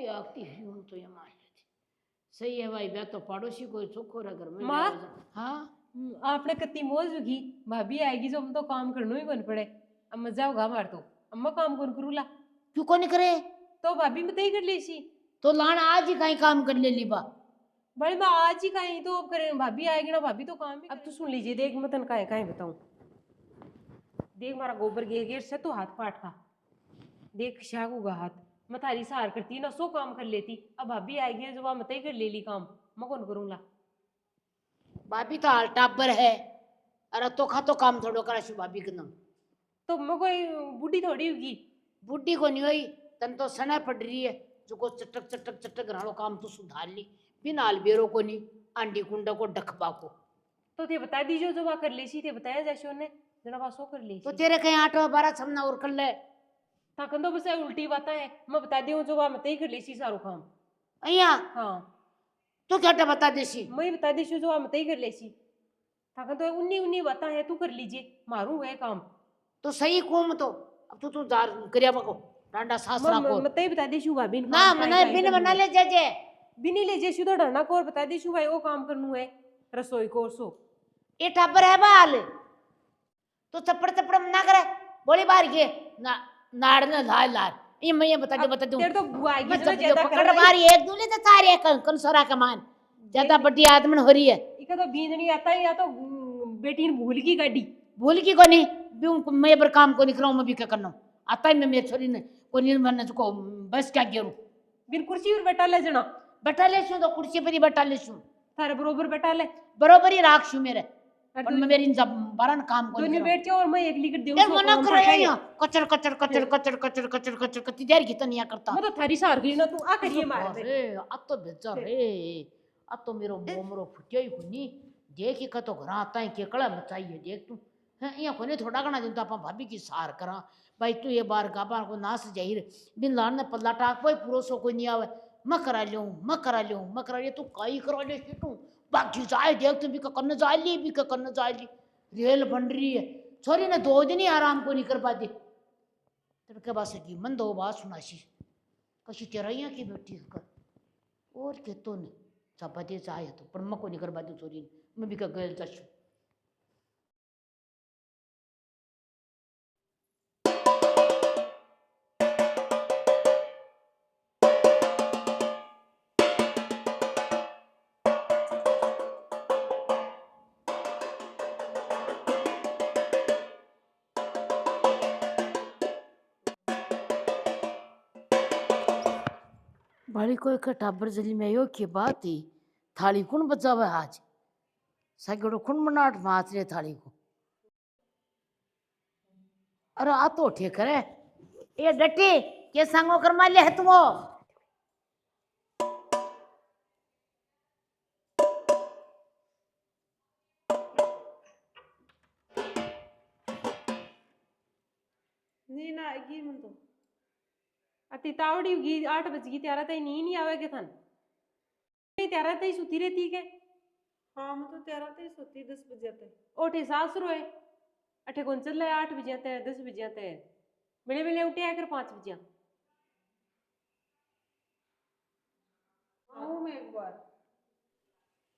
ही आती हूँ तो ये मान लेती सही है भाई ब्याह तो पड़ोसी कोई सुख और अगर मैं माँ हाँ आपने कत्ती मौज होगी भाभी आएगी जो हम तो काम करना ही बन पड़े अब मजा होगा हमार तो अम्मा काम कौन करूला क्यों को नहीं करे तो भाभी मत ही कर ले सी तो लान आज ही कहीं काम कर ले ली बा बड़ी मैं आज ही कहीं तो अब करें भाभी आएगी ना भाभी तो काम ही अब तो सुन लीजिए देख मैं तन काहे काहे बताऊं देख मारा गोबर गिर गिर से तो हाथ पाट का देख शाह होगा हाथ मैं थारी सहार करती ना सो काम कर लेती अब भाभी आएगी जो वहां मत ही कर ले ली काम मैं कौन करूंगा भाभी तो हाल टाबर है अरे तो खा तो काम थोड़ो करा शु भाभी के नाम तो मैं कोई बूढ़ी थोड़ी होगी बुढ़ी को नहीं हुई तन तो सना पड़ रही है जो को चटक चटक चटक राणो काम तो सुधार ली बिना अलबेरो को नहीं आंडी कुंडा को डखबा को तो थे बता दीजिए जो वहां कर ले सी थे बताया जैसे ने जना वहां सो कर ले तो तेरे कहीं 8 12 छमना और कर ले थकन तो बस उल्टी बात है मैं बता दी जो वहां मत ही कर ले सी सारो काम अया हाँ तो क्या बता देसी मैं बता दी जो वहां मत ही कर ले सी थकन तो उन्नी उन्नी बात है तू कर लीजिए मारू है काम तो सही कोम तो अब तू जार करिया बको डांडा सासरा को मत ही बता दी शू भाभी ना मने बिन बना ले जे बिनी ले जे शू तो डरना को और बता दी शू भाई वो काम करनू है रसोई को सो ये टाबर है बाल तो चपड़ चपड़ ना करे बोली बार के ना नाड़ ने लाल लाल ये मैं बता दूं तेरे तो बुआ आएगी मैं जो जब ज्यादा पकड़ मारी एक दूले तो सारे कन सोरा का मान ज्यादा बड़ी आदमन हो रही है इका तो बींदनी आता है या तो बेटी ने भूल की गाड़ी भूल की कोनी मैं पर काम को निकराऊं मैं भी क्या करना आता है मैं मेरी छोरी ने को निर्माण को बस क्या गिरू बिन कुर्सी पर बैठा ले जना बैठा ले तो कुर्सी पर ही बैठा ले थारे बरोबर बैठा ले बरोबर ही राख छू मेरे और मैं मेरी जब बारन काम को दोनों बैठ जाओ और मैं एक लिख देऊं यार मना कर रही हूं कचर कचर कचर कचर कचर कचर कचर कती देर की तनिया करता मैं तो थारी सार गई ना तू आ करिए मार दे अरे आ तो बेचा रे आ तो मेरो मोमरो फुटियो ही कोनी देख ही तो घर आता है केकड़ा मचाइए देख तू है या कोने थोड़ा गना दिन तो अपन भाभी की सार करा भाई तू ये बार गाबा को नास जाहिर बिन लान ने पल्ला टाक कोई पूरो सो कोई नहीं आवे मैं करा लियो तू काई करा ले तू बाकी जाए देख तू भी करने जा ली भी करने जा ली रेल बन रही है छोरी ने 2 दिन ही आराम को नहीं कर पाती तड़के बास की मन दो बात सुनाशी कशी तेराइया की बेटी कर और के तो नहीं चपाती चाहे तो पर मैं को नहीं कर पाती छोरी मैं भी गल चशू बाड़ी को एक टाबर जली में यो की बात ही थाली कौन बचावे आज सागड़ो कौन बनाट माच रे थाली को अरे आ तो ठीक है ये डटी के संगो कर मा ले है तुमो नींद आएगी मन तो अति तावड़ी होगी 8 बज गई त्यारा तई नींद नहीं आवे के थन नहीं त्यारा तई सुती रहती के हाँ मैं तो तेरा तो सोती 10 बजे तक ओठे सास रोए अठे कौन चल रहा है 8 बजे ते 10 बजे ते बेले बेले उठे आकर 5 बजे आऊँ मैं एक बार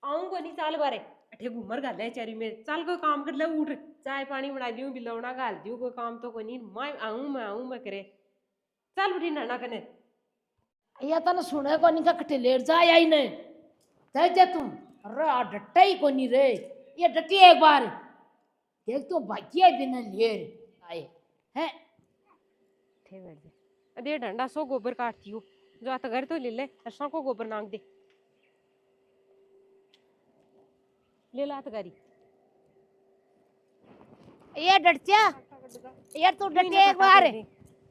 आऊं को नहीं चाल बारे अठे घूमर गाल है चारी में चल कोई काम कर ले उठ चाय पानी बना दियो बिलौना गाल दियो कोई काम तो कोई नहीं मैं आऊं मैं करे चल उठी नाना कने या तने सुने को नहीं का कटे लेट जा आई नहीं दे जा तुम अरे आ डट्टा ही को नहीं रे ये डटी एक बार देख तो बाकी है बिना लेर आए हैं थे बैठ दे अदे डंडा सो गोबर काटती हो जो आता घर तो ले ले असा को गोबर नांग दे ले ला तगारी ये डटचा ये तू डटे एक बार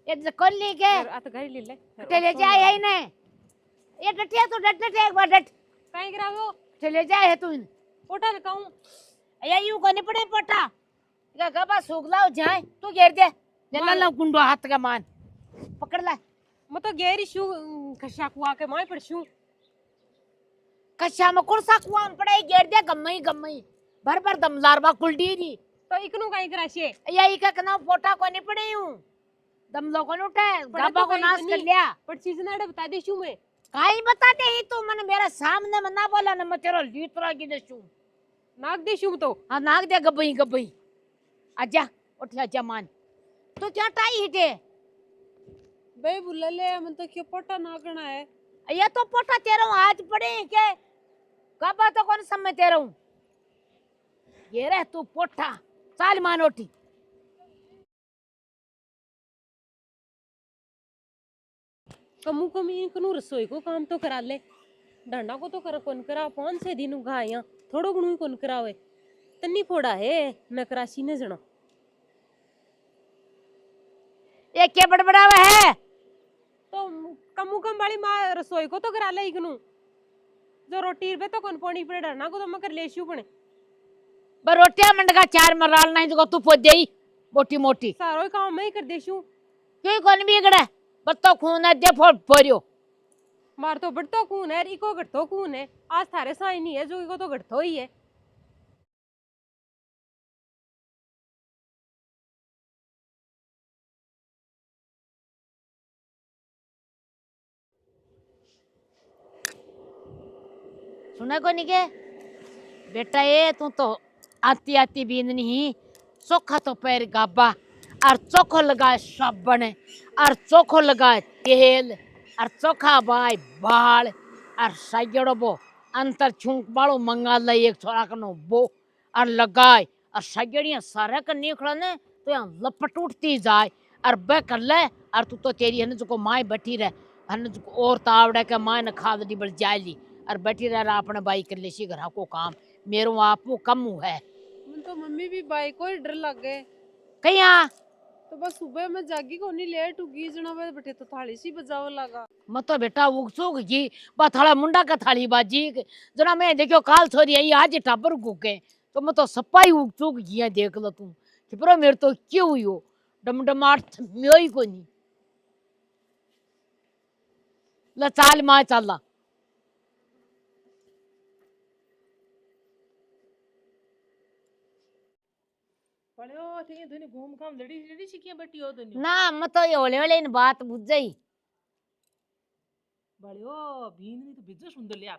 ये जकोल ली के आता गाड़ी ले ले चले जाए है ने ये डटिया तू डट डट एक बार डट काई करावो चले जाए है तू पोटा लगाऊं या यू कोनी पड़े पोटा का गबा सुगलाओ जाए तू घेर दे ले ला गुंडो हाथ का मान पकड़ ले मैं तो गहरी शू खशा कुआ के माय पड़शू कशा में कुर्सा कुआं पड़े घेर दे गम्मई भर भर दमदार बा कुलडी री तो इकनु काई कराशे या इका कना पोटा कोनी पड़े यूं दम लोगों ने उठे गाबा को नाश कर लिया पर चीज ना बता दे शू में काई बताते ही तू मन मेरे सामने में ना बोला ना मैं तेरा लीतरा की दसू नाक दे शुम तो हाँ नाग दे गबई गबई आजा उठ आजा मान तू क्या टाई हिटे बे बुला ले मन तो क्यों पटा नागना है। ये तो पोटा तेरा हूँ आज पड़े हैं के कब तो कौन समय तेरा हूँ ये रे तू पोटा चाल मान उठी कमू कमी कनु रसोई को काम तो करा ले डंडा को तो कर कौन करा 5 से दिन गाया थोड़ो गुणु कौन करावे तन्नी फोड़ा है नकराशी ने जना ये क्या बड़बड़ावा है तो कमू कम वाली माँ रसोई को तो करा ले इकनु जो रोटी पे तो कौन पानी पड़े डरना को तो मैं कर ले शू पने पर रोटियां मंडगा चार मराल नहीं तो तू पहुंच जाई मोटी मोटी सारो ही काम मैं ही कर देशू क्यों कौन भी गड़ा बत्तो खून है दे फोड़ फोड़ियो मार तो बढ़तो कौन है इको घटतो कौन है आज थारे साई नहीं है जो इको तो घटतो ही है सुना को नहीं के बेटा ये तू तो आती आती बींद नहीं चोखा तो पैर गाबा और चोखो लगाए साबन और चोखो लगाए तेल और चोखा बाय बाल और साइजड़ो बो अंतर छुंक बालो मंगा ले एक छोरा कनो बो और लगाए और साइजड़ियां सारे का निकला ने तो यहाँ लपट उठती जाए और बे कर ले और तू तो तेरी है जो माए बैठी रहे है जो और तावड़े के माए न खाद दी बल जाए ली और बैठी रह अपने बाई कर ले सी घर को काम मेरो आप कम है मन तो मम्मी भी बाई को ही डर लग गए कहीं तो बस सुबह मैं जागी को नहीं लेट उगी जना वे बैठे तो थाली सी बजाव लगा मत तो बेटा उगसुग जी बा थाला मुंडा का थाली बाजी जना मैं देखो काल छोरी आई आज टाबर गुके तो मैं तो सपाई उगसुग जी देख लो तू कि पर मेरे तो क्यों हुई हो डमडमाट म्योई को नहीं ला चाल मां चलला पड़े हो थे धनी घूम काम लड़ी लड़ी सिकिया बटी हो धनी ना मत तो ये होले होले इन बात बुझ जाई बड़े हो भीन नहीं तो बिजो सुंदर लिया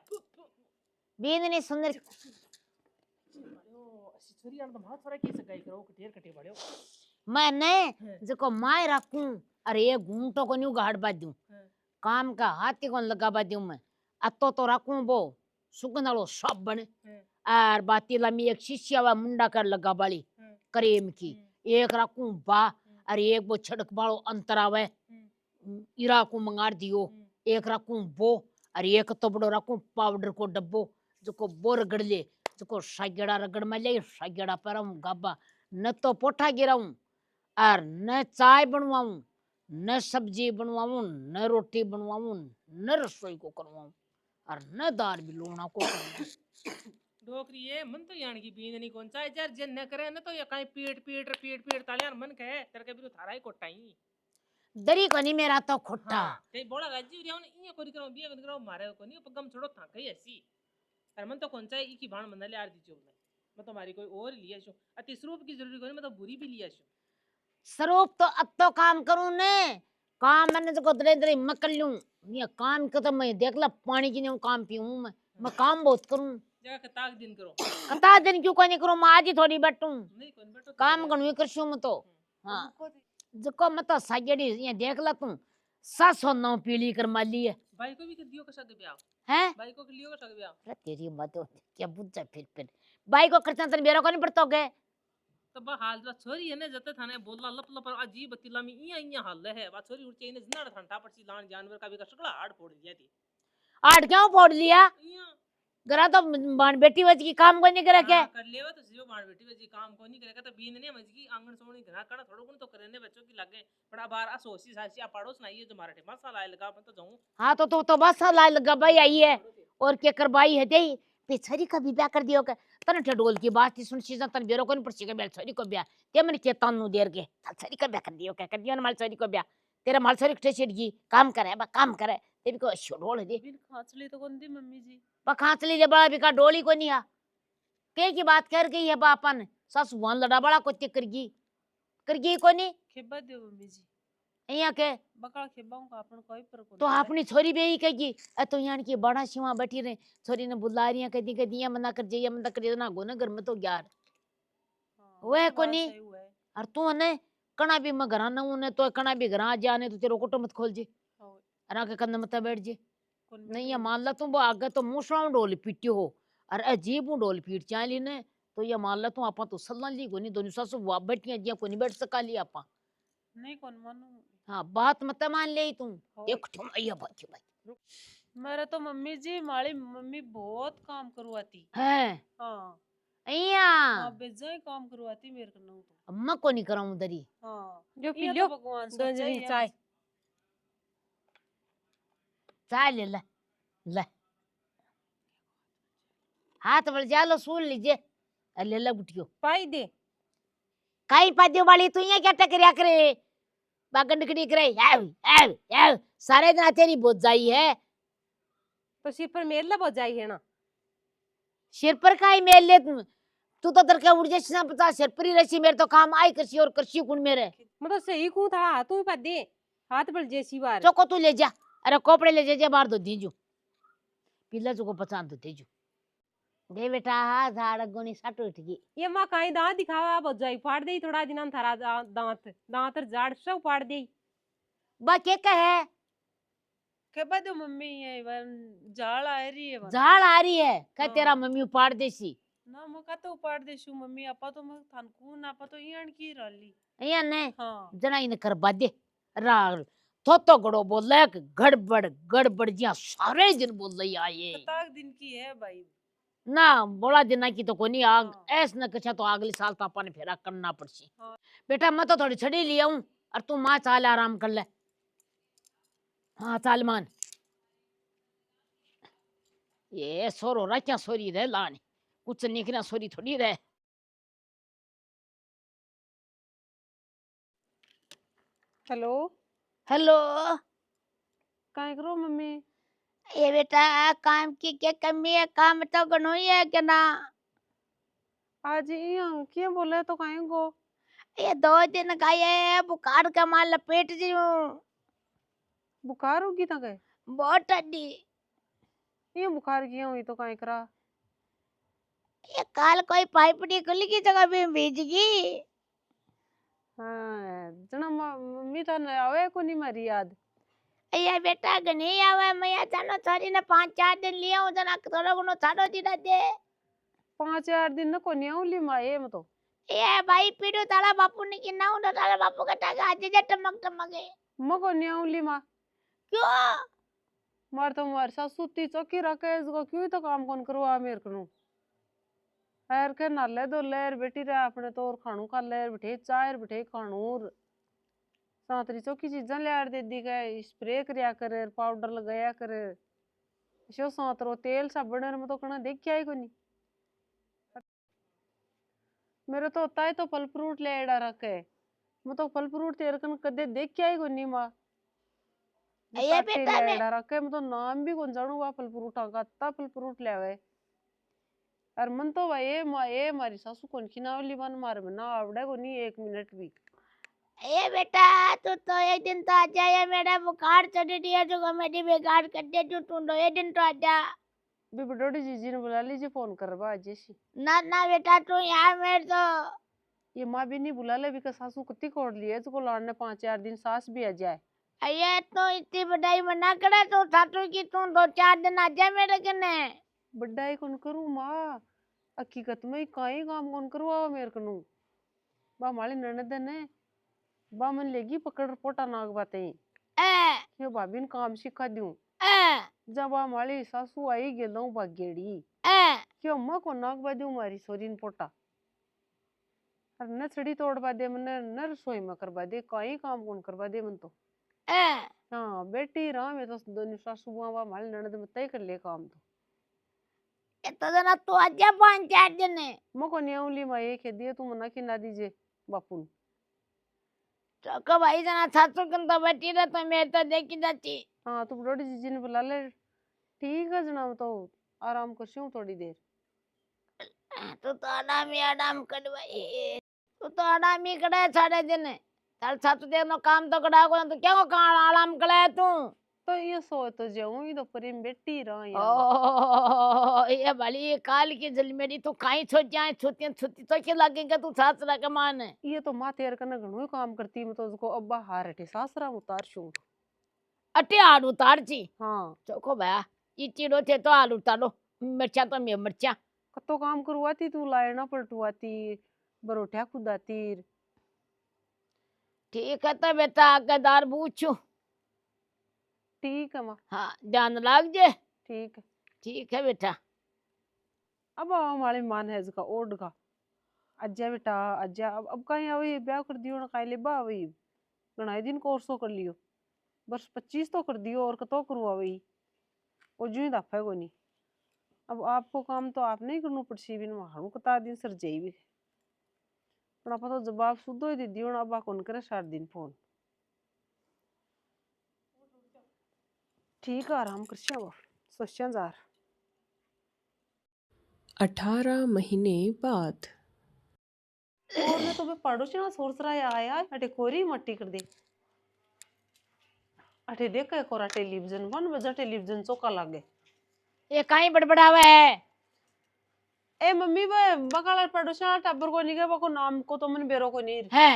बींद नहीं सुंदर बड़े हो छोरी आन तो बहुत सारा की सगाई करो कटेर कटे बड़े हो मैंने जको माय रखूं अरे ये घूंटो को न्यू गाड़ बा दूं काम का हाथी को लगा बा दूं मैं अतो तो रखूं वो सुगंधालो सब बने और बाती लमी एक शिष्या वा मुंडा कर लगा बाली करीम की एक रखूं बा और एक वो छड़क बालो अंतरावे इरा को मंगार दियो एक रखूं वो और एक तो बड़ो रखूं पाउडर को डब्बो जो बोर रगड़ ले जो सागेड़ा रगड़ में ले सागेड़ा पर गाबा न तो पोठा गिराऊं और न चाय बनवाऊं न सब्जी बनवाऊं न रोटी बनवाऊं न रसोई को करवाऊं और न दाल भी लोना को करवाऊं डोकरी ये मन तो यान की बीन नहीं कौन चाहे जार जन न करे न तो ये काई पीट पीट पीट पीट तालियार मन कहे तेरे के बिरु थारा ही कोटाई दरी को नहीं मेरा तो खुट्टा ते बोला राजी रिया ने इया कोरी करो बिया करो मारे को नहीं पगम छोड़ो था कई ऐसी पर मन तो कौन चाहे ई की भाण मन ले आर दीजियो मैं तो मारी कोई और लिया छो अति स्वरूप की जरूरी कोनी मैं तो बुरी भी लिया छो स्वरूप तो अब तो काम करूं ने काम मैंने जो दरे दरे मकल लूं ये काम को तो मैं देख ला पानी की नहीं काम पीऊं मैं काम बहुत करूं जगह के ताक दिन करो कता दिन क्यों कोई नहीं करूं मैं आज ही थोड़ी बैठूं नहीं कोन बेटो काम करूं करशूं मैं तो हाँ जको मैं तो सागेड़ी ये देख ला तू 709 पीली कर माली है भाई को भी कर दियो कसा के ब्याह हैं भाई को कर लियो कसा के ब्याह अरे तेरी मत क्या बुझ जा फिर बाई को करता तन मेरा को नहीं पड़ता गए तो बा हाल जो छोरी है ने जते थाने बोला लप लप अजीब बतिला में इया इया हाल है बा छोरी उठे ने जिनाड़ ठंडा पड़सी लान जानवर का भी का सगला हाड़ फोड़ दिया थी आठ क्यों फोड़ लिया इया गरा तो बाण बेटी बच की काम को नहीं करा क्या कर लेवा तो सियो बाण बेटी बजी काम को नहीं करेगा तो बीन ने मजकी आंगन सोनी घना कड़ा थोड़ो गुण तो करने बच्चों की लागे बड़ा बार असोसी सासी आ पड़ोस ना ये जो मारे मसाला लगा मैं तो जाऊं हाँ तो बस ला लगा भाई आई है और क्या करवाई है दे बेचारी का भी ब्याह कर दियो के तन ठडोल की बात सुन सीजन तन बेरो को नहीं पड़सी के बेचारी को ब्याह ते मैंने चेतन नु देर के छरी का ब्याह कर दियो क्या कर दियो ना मालसारी को ब्याह तेरा मालसारी कटे छिड़गी काम करे बा काम करे तेरी को छोड़ोल दे बिन खाचली तो कौन दी मम्मी जी बा खांचली जे बड़ा बिका डोली को नहीं आ के की बात कर गई है बापन सस वन लड़ा बड़ा को करगी को नहीं खेबा दो मम्मी जी અહીંયા કે बकड़ा खेबाऊं का अपन कोई पर तो अपनी छोरी भी यही कहेगी तो यहाँ की बड़ा शिवा बैठी रहे छोरी ने बुला रही है कहती कहती ये मना कर जाइए मना कर जाइए ना गो ना घर में तो यार वह कोनी और तू ने कणा भी मैं घरा ना उने तो कणा भी घरा जाने तो तेरे कोटो मत खोल जे और आके कंधे मत बैठ जे नहीं ये मान ला तू वो आगे तो मुंह साउंड डोल पीटियो हो और अजीब डोल पीट चाली ने तो ये मान ला तू आपा तो सल्ला ली कोनी दोनों सासू वा बैठियां जिया कोनी बैठ सका ली आपा नहीं कौन मानू हाँ बात मत मान ले तू एक ठुमैया बात भाई मेरे तो मम्मी जी मारी मम्मी बहुत काम करवाती है हाँ अइया हाँ बेजाय काम करवाती मेरे को ना तो अम्मा को नहीं कराऊं दरी हाँ जो पी ये लो तो भगवान गंजनी चाय चाय ले ले ले हाथ बढ़ जा लो सुन लीजिए ले ले बुटियो पाई दे काई पादियो वाली तू ये क्या टकरिया करे बागन निकड़ी करे याव सारे दिन तेरी बोझ जाई है तो सिर पर मेल ला जाई है ना सिर पर काई मेल ले तू तो दर के उड़ जैसी ना पता सिर पर ही रसी मेरे तो काम आई करसी और करसी कुन मेरे मतलब सही कूं था हाथों में दे हाथ पर जैसी बार चोको तू ले जा अरे कपड़े ले जा बाहर दो दीजू पिल्ला को पहचान दो दीजू दे बेटा हा झाड़ गोनी सट उठ गई ये मां काई दांत दिखावा बहुत जाई फाड़ दे थोड़ा दिन थारा दांत दांत झाड़ सब फाड़ दे बा के कहे के बाद मम्मी ये जाल आ रही है झाड़ आ रही है कह हाँ। तेरा मम्मी उपाड़ देसी ना मुका तो उपाड़ देशु मम्मी आपा तो मैं थानकू ना आपा तो यान की राली अइया ने हाँ जना इन कर बादे राग तो गड़ो बोले गड़बड़ गड़बड़ जिया सारे दिन बोल रही आये कताक दिन की है भाई ना बोला दिन की तो कोनी आग हाँ। ऐस न कछा तो अगले साल तो अपन फेरा करना पड़सी हाँ। बेटा मैं तो थोड़ी छड़ी लिया हूं और तू मां चाल आराम कर ले हाँ चाल मान ये सोरो रा क्या सोरी रहे लानी कुछ निकला सोरी थोड़ी रहे हेलो हेलो काय करो मम्मी ये बेटा काम की क्या कमी है काम तो गनो ही है क्या ना आज यहाँ क्या बोले तो काय को ये 2 दिन का ये बुखार का माल लपेट जी हूँ बुखार होगी था गए बहुत ठंडी ये बुखार किया हुई तो काय करा ये काल कोई पाइपड़ी खुली की जगह भी भीज गई हाँ जना मम्मी तो न आवे को नहीं मारी याद ये बेटा गनी आवे मैं जानो छोरी ने 5-4 दिन लिया हूँ जना थोड़ा गुनो छाड़ो दिला दे 5-4 दिन न को नहीं आउली माँ ये मतो ये भाई पीड़ो ताला बापू ने की ना उड़ो ताला बापू का टागा आज जे टमक टमके म को नहीं आउली माँ क्यों मार तो मार सासू ती चौकी रखे इसको क्यों तो काम कौन करवा मेरे को एर के नाले दो लेर बेटी रे अपने तो और खानू का लेर बैठे चायर बैठे खानूर सातरी चौकी चीजा ले आर दे दी गए स्प्रे करया करे पाउडर लगाया करे शो सातरो तेल साबण में तो कना देख क्या ही कोनी मेरे तो होता है तो फल फ्रूट ले एड़ा रखे मैं तो फल फ्रूट तेरे कन कदे देख क्या ही कोनी मां ये बेटा ने एड़ा रखे मैं तो नाम भी कौन जानू वा फल फ्रूट का ता फल फ्रूट ले आवे और मन तो भाई ये मारी सासू कौन की नावली बन मार में ना आवड़े को नहीं 1 मिनट भी ये बेटा तू तो एक दिन तो आ जाए मेरा बुखार चढ़ दिया जो कमेटी बेकार कर दे तू तो एक दिन तो आ जा भी बड़ोड़ी जीजी ने बुला लीजिए फोन करवा जैसी ना बेटा तू यहाँ मेरे तो ये माँ भी नहीं बुला ले बिका सासू कितनी कोड़ ली है तो लाने 5-4 दिन सास भी आ जाए ये तो इतनी बड़ाई मना करे तो सासू की तू 2-4 दिन आ जा मेरे कने बड्डाई कौन करूँ माँ हकीकत में काई काम कौन करवा मेरे कनु बा माली ननद ने बा मन लेगी पकड़ पोटा नाग बातें ये भाभी ने काम सिखा दूं जब बा माली सासू आई गेलूं भागेड़ी क्यों अम्मा को नाग बादू मारी सोरीन पोटा और न छड़ी तोड़ बा दे मन न रसोई में करवा दे काई काम कौन करवा दे मन तो हाँ बेटी राम है तो दोनों सासू बा माली ननद में तय कर ले काम तो जना तू आ जा 5-4 दिन मको न्याउली मा ये के दिए तू मना की ना दीजिए बापुन तो कब भाई जना सासू कन तो बैठी रह तो मैं तो देखी जाती हाँ तू बड़ोड़ी जीजी ने बुला ले ठीक है जना तो आराम करती हूँ थोड़ी देर तू तो आराम कर भाई तू तो आराम ही करे सारे दिन चल छातु देनो काम तो कड़ा को तो क्या को कान आराम कले तू तो ये सो तो जाऊं ही दोपहर में बैठी रहा यार। ओ ये भली काल की जल मेरी तो काई छोड़ जाए छोटी छोटी तो के लगेगा तू सासरा के मान ये तो माँ तेरे कने घणो ही काम करती मैं तो उसको अब्बा हार हटे सासरा उतार छू। अटे आलू उतार छी हाँ चोखो भया इचिड़ो थे तो आलू उतारो मिर्चा तो मैं मिर्चा कतो काम करवाती तू लायना पलटवाती बरोठा खुदाती। ठीक है तो बेटा आगेदार पूछू ठीक है माँ हाँ ध्यान लाग जे ठीक है। ठीक है बेटा अब हमारे मान है इसका ओढ़ का अज्जा बेटा अज्जा अब कहीं अभी ब्याह कर दियो ना काले बा वही गणाई दिन कोर्सो कर लियो बस 25 तो कर दियो और कतो करवा वही और जू ही दफा को नहीं। अब आपको काम तो आप नहीं करना पड़सी बिन वहां कता दिन सर जाई भी पण आप तो जवाब सुधो ही दे दियो ना अब कौन करे 7 दिन फोन ठीक है आराम कर वो सोचा जार 18 महीने बाद। और मैं तो मैं पड़ोसी ना सोच रहा आया अटे कोरी मट्टी कर दे अटे देख के कोरा टेलीविजन बन बजा टेलीविजन चौका लागे ये काई बड़बड़ावा है ए मम्मी बे बकाला पड़ोसी टब्बर को नहीं गए को नाम को तो मन बेरो को नहीं है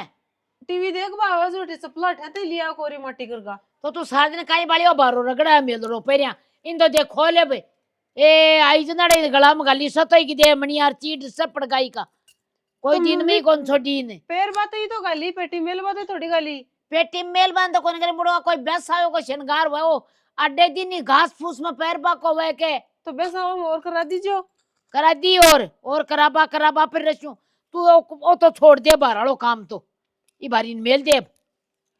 टीवी देख बा आवाज उठे चपला ठहते लिया कोरी मट्टी करगा तो तू साथ दिन काई बालियो बारो रगड़ा मेल रो पेरिया इन तो दे खोले बे ए आई जनाड़े गला में गाली सतई की दे मणियार चीट सब पड़गाई का कोई तो दिन में मम्मी कौन छोड़ी ने पैर बात ही तो गाली पेटी मेल बात थोड़ी गाली पेटी मेल बांध तो कोन करे मुड़वा कोई बेस आयो को शनगार वो अड्डे दिन ही घास फूस में पैर बा को वे के तो बेसा और करा दीजियो करा दी और कराबा फिर रसू तू ओ तो छोड़ दे बारालो काम तो ई बारी मेल दे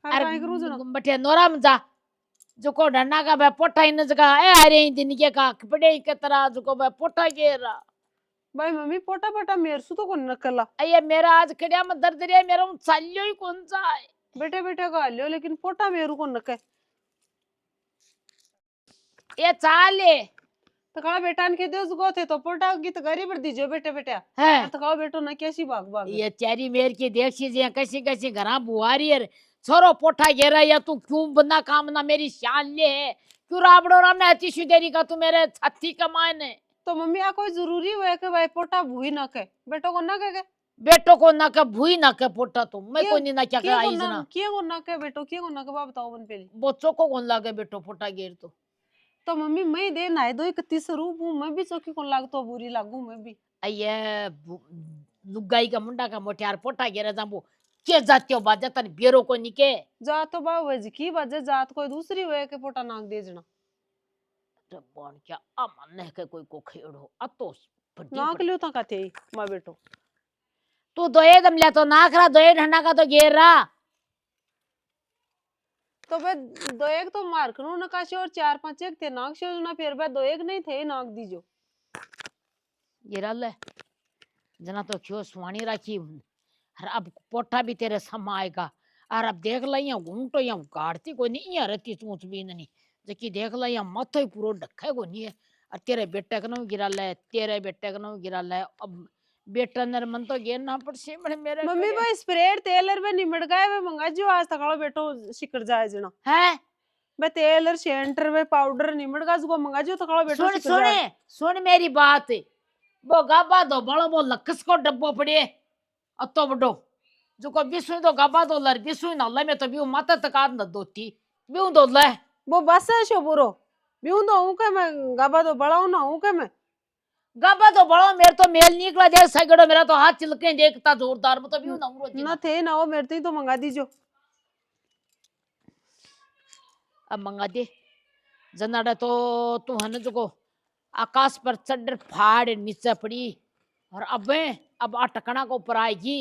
हाँ काहे करू जना बटे नोरा में जा जो को डन्ना का बे पोटा इन जगह ए अरे दिन के का पड़े के तरह जो को बे पोटा गेरा भाई मम्मी पोटा पोटा मेर सु तो कोन नकला अये मेरा आज खड़िया में दर्द रे मेरा चालियो ही कौन सा है बेटे बेटे का लियो लेकिन पोटा मेरू को नके ये चाले तो कहा बेटा ने दे उसको थे तो पोटा गीत गरी पर दीजियो बेटे बेटे है तो कहा बेटो ना कैसी भाग भाग ये चेरी मेर की देखी जे कैसी कैसी घरा बुआरी है छोरो पोटा घेरा या तू क्यों बंदा काम ना मेरी शान ले है क्यों राबड़ो राम ने अति सुदेरी का तू मेरे छत्ती कमाए ने तो मम्मी आ कोई जरूरी हुआ के भाई पोटा भूई ना के बेटो को ना के बेटो को ना के भूई ना के पोटा तू मैं किया- कोई नहीं ना क्या किया आई को ना जना किया को ना के बेटो किया को ना के बा बताओ बन पहले बच्चों को कौन लागे बेटो पोटा घेर तो मम्मी मैं दे नाय दो 31 रूप हूं मैं भी चौकी को लागतो बुरी लागू मैं भी अये लुगाई का मुंडा का मोटियार पोटा घेरा जाबो के जात्यो बाजा तन बेरो को निके जा तो बा वज की बाजे जात कोई दूसरी हुए के पोटा नाक दे जना बन क्या अमन ने के कोई को खेड़ो आ तो फटी नाक लियो ता काथे मा बेटो तू दोए दम ले तो नाखरा दोए ढंडा का तो घेरा तो बे दो एक तो मार करू नकाशी और 4-5 एक थे नाक से ना फिर बे दो एक नहीं थे नाक दीजो घेरा ले जना तो क्यों सुहानी राखी और अब पोटा भी तेरे सम आएगा और अब देख ला यहाँ घूंटो यहाँ गाड़ती कोई नहीं यहाँ रहती चूंच भी नहीं जबकि देख ला यहाँ मत ही पूरा ढक्का को नहीं है और तेरे बेटे का नाम गिरा ले तेरे बेटे का नाम गिरा ले अब बेटा नर मन तो गिरना पड़से बड़े मेरे मम्मी भाई स्प्रे तेलर बे निमड़ गए वे मंगा जो आज तक बेटो सिकर जाए जना है बे तेलर सेंटर वे पाउडर निमड़ गा जो मंगा जो तक बेटो सुन सिकर जाए सुन मेरी बात वो गाबा दो बड़ो वो लक्स को डब्बो पड़े अतो बड़ो जो को बिसु तो गाबा दो लर बिसु न ले में तो बिउ माता तक आद न दोती बिउ दो ले वो बस है शो बुरो बिउ तो हूं के मैं गाबा तो बड़ाऊ ना हूं के मैं गाबा तो बड़ो मेरे तो मेल निकला देख सगड़ो मेरा तो हाथ चिलके देखता जोरदार में तो बिउ न उरो ना थे ना वो मेरे तो ही तो मंगा दीजो अब मंगा दे जनाड़ा तो तू हन जो को आकाश पर चढ़ फाड़ नीचे पड़ी और अब आ टकना को ऊपर आएगी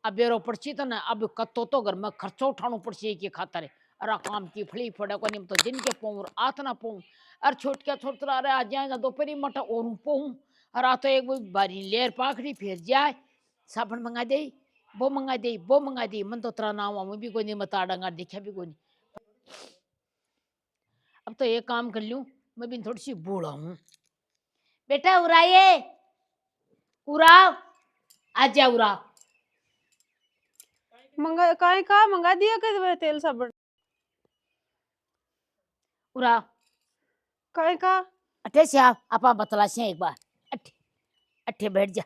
अब बेरो पड़ची तो ना अब कत्तो तो घर में खर्चो उठानो पड़ची के खातर अरे काम की फली फड़े को नहीं तो दिन के पों आत ना पों और छोट रहे आ जाए दोपहरी मटा और पों और आ तो एक बारी लेर पाखड़ी फिर जाए साबुन मंगा दे वो मंगा दे मन तो तेरा नाम मैं भी कोई नहीं बता डांगा देखा भी कोई नहीं अब तो एक काम कर लूं मैं भी थोड़ी सी बूढ़ा हूँ बेटा उराइए उराव आजा उराव मंगा काहे का मंगा दिया के तेल साबुन उरा काहे का अठे से आपा बतला से एक बार अठे अठे बैठ जा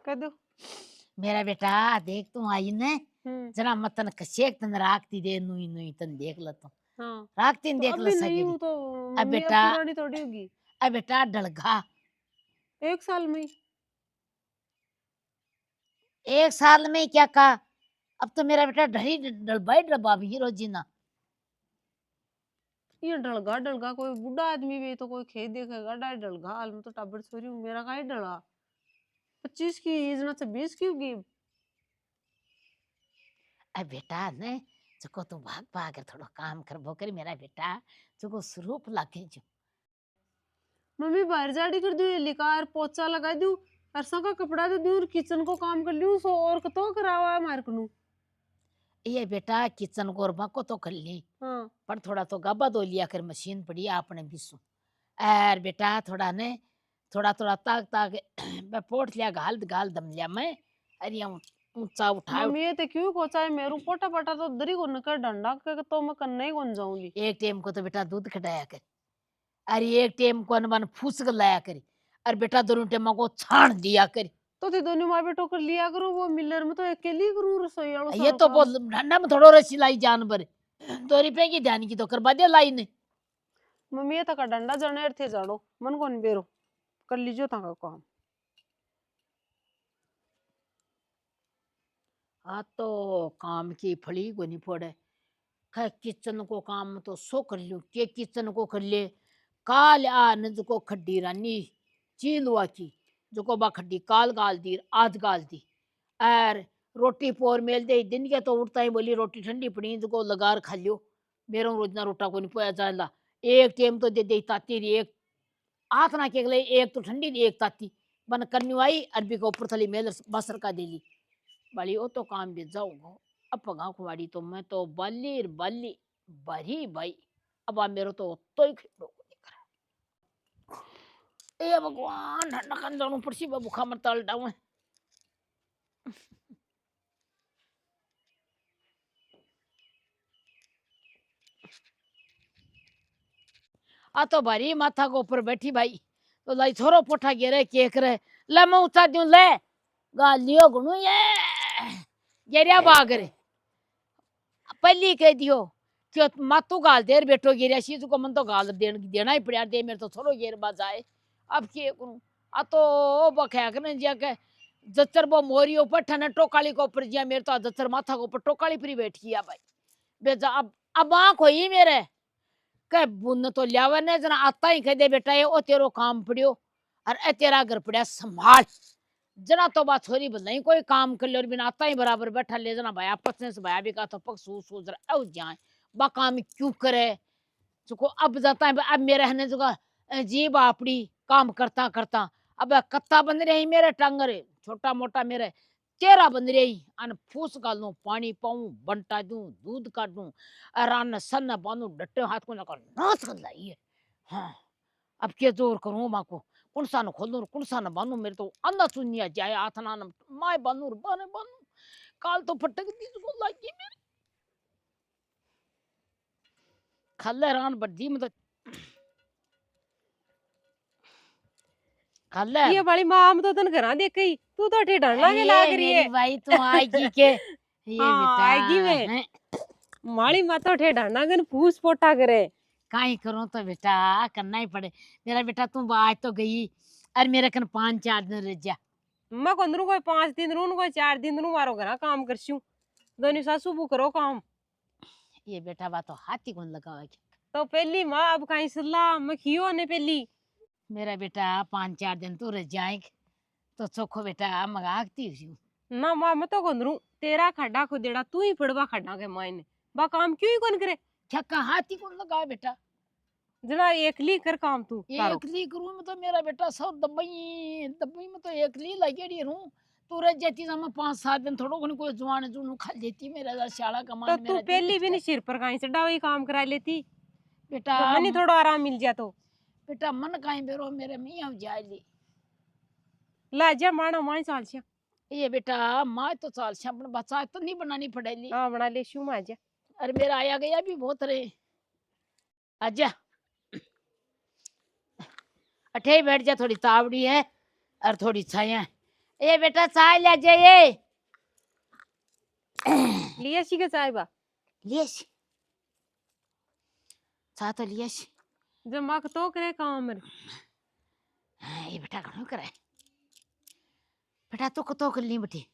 कह दो। मेरा बेटा देख तू आई ने जरा मतन कशेक तन राखती दे नुई नुई तन देख ल तू हाँ राखती तो देख अभी ल नहीं सकेरी हूँ तो अब मम्मी अब बेटा पुरानी थोड़ी होगी। अब बेटा डलगा 1 साल में ही। 1 साल में क्या कहा अब तो मेरा बेटा ढली डलबाई डब्बा भी रोजीना ये डलगा डलगा कोई बूढ़ा आदमी भी तो कोई खेत देखेगा डाय डलगा हाल में तो टाबर छोरी हूँ मेरा का डला 25 की इजना से 20 की होगी। अब बेटा ने चको तू भाग भाग थोड़ा काम कर भो कर मेरा बेटा चको स्वरूप लागे जो मम्मी बाहर जाड़ी कर दूँ लिकार पोचा लगा दूँ अरसा का कपड़ा दे दूँ किचन को काम कर लूँ सो और कतो करावा है मार कनू। ये बेटा किचन गोरबा को तो कर ली हाँ पर थोड़ा तो गाबा दो लिया कर मशीन पड़ी आपने बिसु यार बेटा थोड़ा ने थोड़ा थोड़ा ताक ताक मैं पोट लिया घाल घाल दम लिया मैं अरे ऊंचा उठाओ मम्मी ये ते क्यों कोचा है मेरू पोटा पटा तो दरी को नकर डंडा के तो मैं करना ही कौन जाऊंगी। एक टाइम को तो बेटा दूध खटाया कर अरे एक टाइम को अनबन फूस लाया करी अरे बेटा दोनों टाइम को छान दिया करी तो ते दोनों माँ बेटो कर लिया करो वो मिलर में तो अकेली करूँ रसोई वालों ये तो बहुत ठंडा में थोड़ा रसी लाई जानवर 2 रुपए की ध्यान की तो करवा दिया लाई ने मम्मी ये तक डंडा जने थे जाड़ो मन कौन बेरो कर लीजिए तक काम। आ तो काम की फली को नहीं पड़े खै किचन को काम तो सो कर लूं के किचन को कर ले काल आन को खड्डी रानी चीलवा की जो को बा खड्डी काल गाल दी आज गाल दी और रोटी पोर मेल दे दिन के तो उठता ही बोली रोटी ठंडी पड़ी जो को लगार खा लियो मेरा रोजना रोटा को नहीं पोया जाला एक टाइम तो दे दे ताती री एक हाथ ना के गले एक तो ठंडी दी एक ताती बन करनी आई अरबी को ऊपर थली मेल बसर का दे ली बड़ी वो तो काम भी जाऊंगा अब पगा कुमारी तो मैं तो बाली बाली बरी भाई अब आ मेरे तो ही खिड़ो ए भगवान ठंडा खान जाऊं पड़सी बुखा मत डाउन आ तो भारी माथा को ऊपर बैठी भाई तो लाई थोरो पोठा गिरे केक रे ले मैं उठा दूं ले गालियो गुणु ये गेरिया बाग रे पहली कह दियो कि मातू गाल देर बेटो गिरिया सी को मन तो गाल देना ही पड़ा दे मेरे तो थोड़ो गेर बाजाए अब के करूं आ तो बखया करने जिया के जच्चर बो मोरी ऊपर ठने टोकाली को ऊपर जिया मेरे तो जच्चर माथा को ऊपर टोकाली पर बैठ गया भाई बेजा अब आंख होई मेरे के बुन तो लियावे ने जना आता ही कह दे बेटा ये ओ तेरो काम पड़ियो और ए तेरा घर पड़ा संभाल जना तो बात छोरी नहीं कोई काम कर ले और बिना आता ही बराबर बैठा ले जना भाई आपस में से भाई भी का तो पक सू जरा औ जाए बा काम क्यों करे जो अब जाता है अब मेरे रहने जो जी बापड़ी काम करता करता अब कत्ता बंद रही मेरे टांगरे छोटा मोटा मेरे तेरा बंद रही अन फूस गालू पानी पाऊं बंटा दूं दूध काटूं अरान सन बानू डटे हाथ को नकर नाच कर लाई हाँ अब क्या जोर करूं माँ को कौन सा न खोलूं कौन सा न बानू मेरे तो अन्ना सुनिया जाए आथना न माय बानू बाने बानू काल तो फटक दी को लागी मेरे खल्ले रान बड्डी में तो खल्ले ये वाली मां तो तन घरा देख गई तू तो ठेडा के लाग रही है भाई तू आएगी के ये हाँ, बेटा आएगी मैं माली मां तो ठेडा गन फूस पोटा करे काई करूं तो बेटा करना ही पड़े मेरा बेटा तू आज तो गई और मेरे कन 5-4 दिन रह जा मैं कंदरू कोई 5 दिन रू कोई 4 दिन रू मारो घरा काम करछू दोनी सासू बू करो काम ये बेटा बात तो हाथी कौन लगावा तो पहली मां अब कहीं सलाह मैं खियो ने पहली मेरा बेटा 5-4 दिन तो रह जाएगा तो चोखो बेटा मंगाती हूँ ना मां मैं तो कंदरू तेरा खड्डा खुदेड़ा तू ही पड़वा खड्डा के मायने बा काम क्यों ही कौन करे क्या कहा हाथी कौन लगावा बेटा जना एकली कर काम तू तारो एकली करूं में तो मेरा बेटा सब दबई दबई में तो एकली लगेड़ी रहूं तू रह जाती ना मैं 5-7 दिन थोड़ो घण कोई जुआन जुनू खा लेती मेरा शाला तो कमान तू पहली भी नहीं सिर पर कहीं से डावी काम करा लेती बेटा तो मनी थोड़ा आराम मिल जा तो बेटा मन काई बेरो मेरे मियां जाली लाजा माना माई साल छा ये बेटा माँ तो साल छपन बच्चा तो नहीं बनानी पड़ेगी। हाँ बना ले शू माजा अरे मेरा आया गया भी बहुत रहे। आजा अठे ही बैठ जा, थोड़ी तावड़ी है और थोड़ी छाया। ये बेटा चाय ले जाइए। लिया सी के चाय बा लियस चाय तो लियस। जब माँ तो करे काम रे ये बेटा घणो करे बेटा तो कर ली बटी।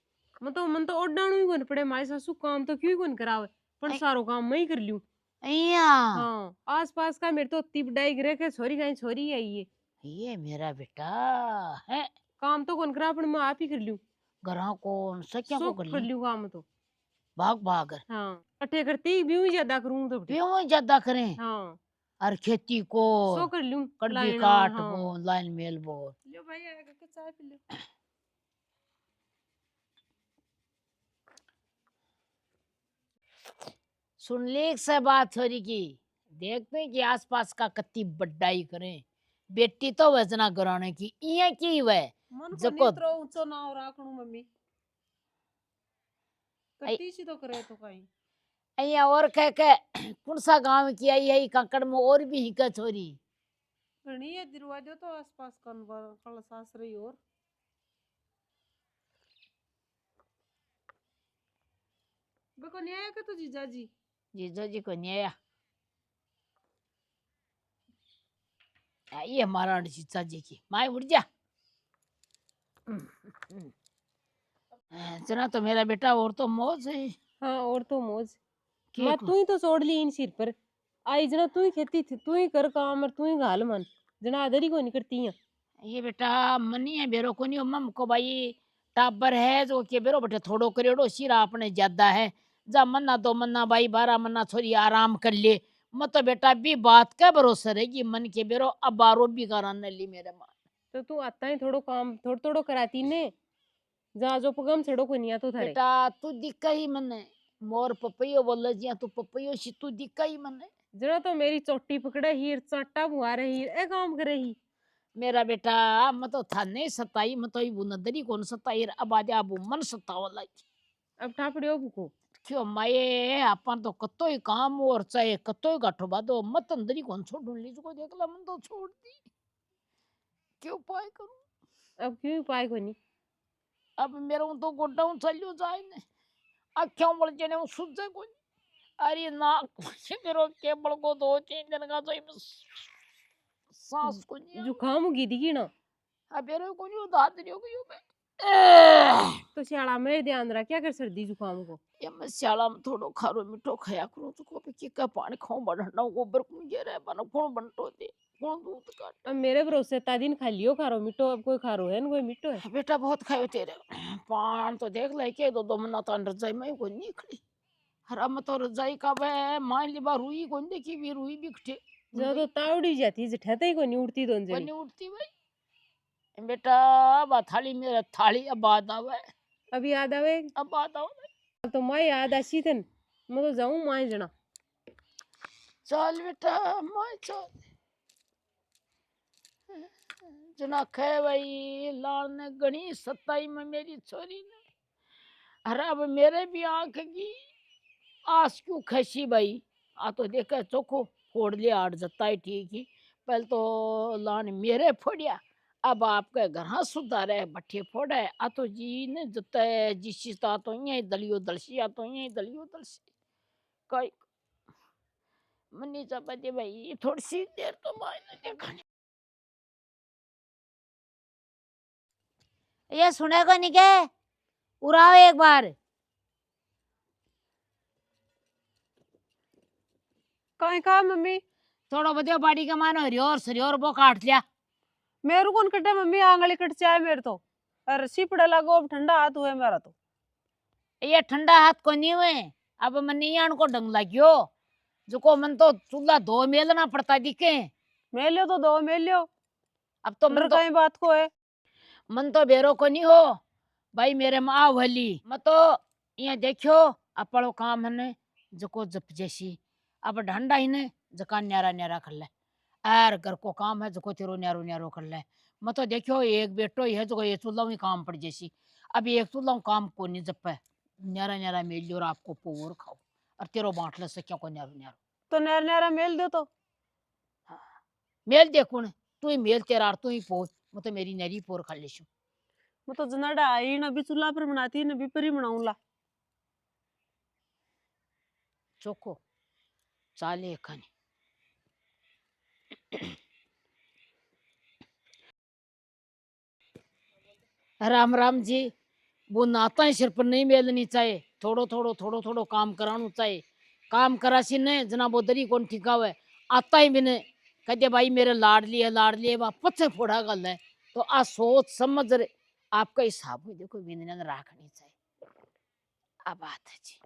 मन तो ओडाणू ही कोन पड़े मारी सासू काम तो क्यों कोन करावे पण सारो काम मैं ही कर लियो। अइया हाँ आस पास का मेरे तो इतनी बड़ाई गिरे के छोरी कहीं छोरी आई है ये मेरा बेटा है काम तो कोन करा पण मैं आप ही कर लियो। घरा कौन सख्या को सब कर कर ली लियो काम तो भाग भाग हाँ अठे करती भी ही ज्यादा करूँ तो बटे। क्यों ज्यादा करें हाँ और खेती को सो कर लियो कड़बी लाइन, काट हाँ। बो लाइन मेल बो। लो भाई आगे के चाय पी लो। सुन ली से बात छोरी की, देखते हैं कि आसपास का कत्ती बड्डाई करें। बेटी तो वजना कराने की इया की वे मन को जको नित्रो ऊंचो ना राखणू मम्मी कट्टी सी तो करे तो कहीं अइया और कह के कौन सा गांव की आई है काकड़ में और भी हिका छोरी घणी है दरवाजे तो आसपास कल सास रही और बको न्याय का तो जीजा जी जीजो जी को न्याया ये हमारा जीजा जी की माए उड़ जा। जना तो मेरा बेटा और तो मौज है। हाँ और तो मौज के मैं को- तू ही तो छोड़ ली इन सिर पर आई जना तू ही खेती थी तू ही कर काम और तू ही घाल मन जना आदरी को नहीं करती है। ये बेटा मनी है बेरो को नहीं मम को भाई टाबर है जो के बेरो बटे थोड़ो करेड़ो सिरा अपने ज्यादा है जा मन्ना दो मन्ना भाई 12 मन्ना थोड़ी आराम कर ले मत तो बेटा भी बात का भरोसा रहेगी मन के बेरो अब बारो भी कराने ली मेरे माँ। तो तू आता ही थोड़ो काम थोड़ो थोड़ो कराती ने जा जो पगम छड़ो को नहीं आ तो थारे बेटा तू दिक्का ही मने मोर पपैयो बोले जिया तू पपैयो सी तू दिक्का ही मने जरा तो मेरी चोटी पकड़े हीर चाटा बुआ रही ए काम करे ही मेरा बेटा मैं तो था नहीं सताई मैं तो ही बुनदरी कौन सताई अब आदे अब मन सतावा लागी अब ठापड़ियो बुको क्यों माये अपन तो कतो ही काम और चाहे कतो ही गाठो बादो मत अंदरी कौन छोड़ लीज को देखला मन तो छोड़ दी क्यों पाए करूं अब क्यों पाए को नहीं अब मेरा तो गोड्डा चलियो जाए ने आख्या मल जने सुझे कोई अरे ना मेरो केबल को 2-3 दिन का तो सांस को नहीं जुकाम गिदी की ना अब मेरे को नहीं दाद रियो गयो मैं तो श्याला में ध्यान रख क्या कर सर्दी जुकाम को ये मैं स्याला में थोड़ो खारो मिठो खाया करूं तो को के का पानी खाऊं बढ़ना गोबर को जे रे बन कौन बनटो दे कौन दूध काट अब मेरे भरोसे ता दिन खा लियो खारो मिठो अब कोई खारो है न कोई मिठो है बेटा बहुत खायो तेरे पान तो देख ले के दो मना तो रजाई में कोई नहीं खड़ी हरा मत तो रजाई का बे मान ली बार रुई कोई देखी भी रुई भी खटे जो तो तावड़ी जाती जठते ही को नहीं उड़ती दोन कोई जनी नहीं उठती भाई बेटा बा थाली मेरा थाली अब बात आवे अब याद आवे अब बात आवे अब तो मैं याद आसी थन मैं तो जाऊं मां जना चल बेटा मैं चल जना खे भाई लाल ने गणी सताई में मेरी छोरी ने अरे अब मेरे भी आंख की आस क्यों खसी भाई आ तो देखा चोखो फोड़ लिया आड़ जता ही ठीक ही पहले तो लान मेरे फोड़िया अब आपके घर सुधारे भट्ठे फोड़े आ तो जी ने जता जिसी ता तो यही दलियो दलसी आ तो यही दलियो दलसी कई मनी चपाती भाई थोड़ी सी देर तो मायने देखा ये सुनेगा नहीं के उड़ाओ एक बार कहीं का मम्मी थोड़ा बदियो बाड़ी का मानो हरियोर सरियोर वो काट लिया मेरू कौन कटे मम्मी आंगली कट जाए मेरे तो अरे सिपड़े लगो अब ठंडा हाथ हुए मेरा तो ये ठंडा हाथ को नहीं हुए अब मन नहीं को डंग लगियो जो को मन तो चूल्हा दो मेलना पड़ता दिखे मेलियो तो दो मेलियो अब तो मन तो कहीं बात को है मन तो बेरो को नहीं हो भाई मेरे माँ वली मैं तो ये देखियो अपड़ो काम है जो को जप जैसी अब ढंडा ही ने जका न्यारा न्यारा कर ले यार घर को काम है जो तेरो न्यारो न्यारो कर ले। मैं तो देखो एक बेटो ही है जो ये चूल्हा ही काम पड़ जैसी। अब एक चूल्हा काम को नहीं जप है। न्यारा न्यारा मेल लियो और आपको पोर खाओ और तेरो बांटले से क्या को न्यारो न्यारो। तो न्यारा न्यारा मेल दो तो। हाँ। मेल देखो तू ही मेल तेरा तू ही पोर मैं तो मेरी नरी पोर खा लेशू। मैं तो जनाडा आई न भी चूल्हा पर बनाती न भी पर ही बनाऊंला। चोको चाले खाने। राम राम जी। वो नाता ही सिर पर नहीं मेलनी चाहिए। थोड़ो थोड़ो थोड़ो थोड़ो काम कराना चाहिए। काम करासी ने जना वो दरी कौन ठिकावे आता ही बिने कहते भाई मेरे लाडली है वापस से फोड़ा गल है। तो आ सोच समझ आपका हिसाब देखो बिने राखनी चाहिए। आ बात है जी।